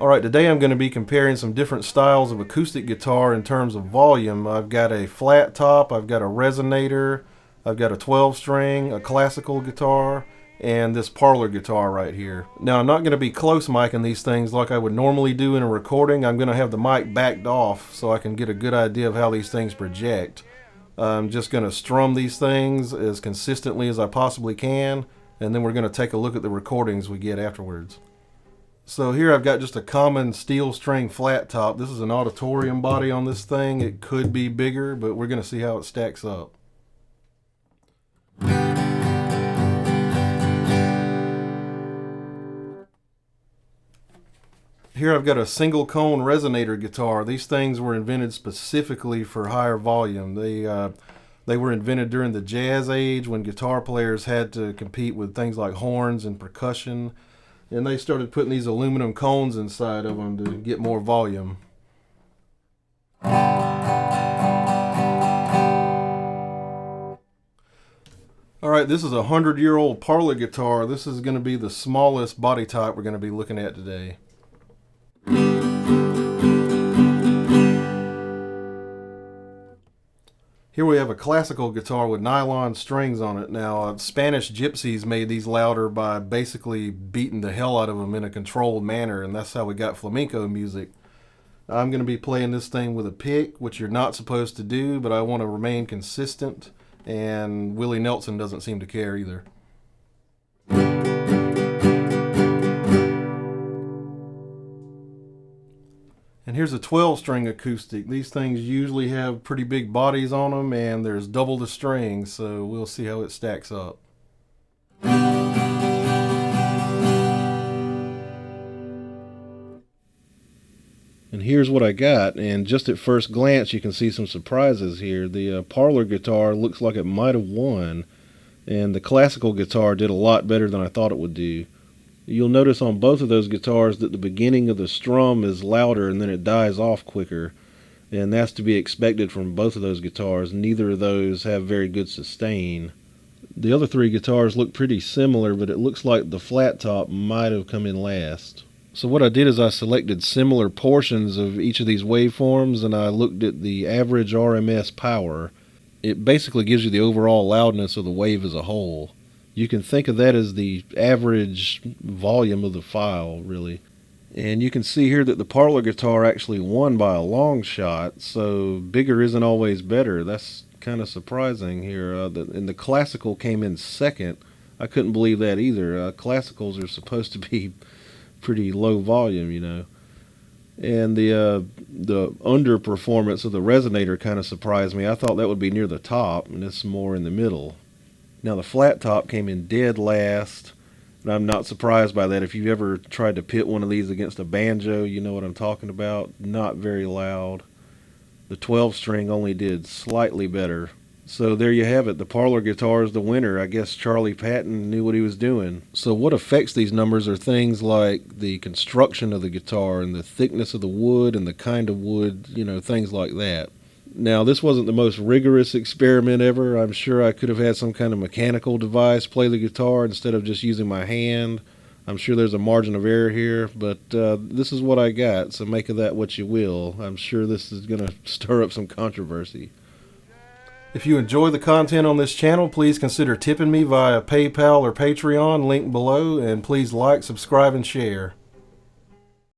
Alright, today I'm going to be comparing some different styles of acoustic guitar in terms of volume. I've got a flat top, I've got a resonator, I've got a 12 string, a classical guitar, and this Parlor guitar right here. Now I'm not going to be close micing these things like I would normally do in a recording. I'm going to have the mic backed off so I can get a good idea of how these things project. I'm just going to strum these things as consistently as I possibly can, and then we're going to take a look at the recordings we get afterwards. So here I've got just a common steel string flat top. This is an auditorium body on this thing. It could be bigger, but we're going to see how it stacks up. Here I've got a single cone resonator guitar. These things were invented specifically for higher volume. They were invented during the jazz age when guitar players had to compete with things like horns and percussion. And they started putting these aluminum cones inside of them to get more volume. Alright, this is a 100-year-old Parlor guitar. This is going to be the smallest body type we're going to be looking at today. Here we have a classical guitar with nylon strings on it. Now, Spanish gypsies made these louder by basically beating the hell out of them in a controlled manner, and that's how we got flamenco music. I'm going to be playing this thing with a pick, which you're not supposed to do, but I want to remain consistent, and Willie Nelson doesn't seem to care either. And here's a 12-string acoustic. These things usually have pretty big bodies on them, and there's double the strings, so we'll see how it stacks up. And here's what I got, and just at first glance you can see some surprises here. The Parlor guitar looks like it might have won, and the classical guitar did a lot better than I thought it would do. You'll notice on both of those guitars that the beginning of the strum is louder and then it dies off quicker. And that's to be expected from both of those guitars. Neither of those have very good sustain. The other three guitars look pretty similar, but it looks like the flat top might have come in last. So what I did is I selected similar portions of each of these waveforms and I looked at the average RMS power. It basically gives you the overall loudness of the wave as a whole. You can think of that as the average volume of the file, really. And you can see here that the Parlor guitar actually won by a long shot, so bigger isn't always better. That's kind of surprising here. And the classical came in second. I couldn't believe that either. Classicals are supposed to be pretty low volume, you know. And the underperformance of the resonator kind of surprised me. I thought that would be near the top, and it's more in the middle. Now the flat top came in dead last, and I'm not surprised by that. If you've ever tried to pit one of these against a banjo, you know what I'm talking about. Not very loud. The 12 string only did slightly better. So there you have it. The Parlor guitar is the winner. I guess Charlie Patton knew what he was doing. So what affects these numbers are things like the construction of the guitar and the thickness of the wood and the kind of wood, you know, things like that. Now, this wasn't the most rigorous experiment ever. I'm sure I could have had some kind of mechanical device play the guitar instead of just using my hand. I'm sure there's a margin of error here, but this is what I got, so make of that what you will. I'm sure this is going to stir up some controversy. If you enjoy the content on this channel, please consider tipping me via PayPal or Patreon, link below, and please like, subscribe, and share.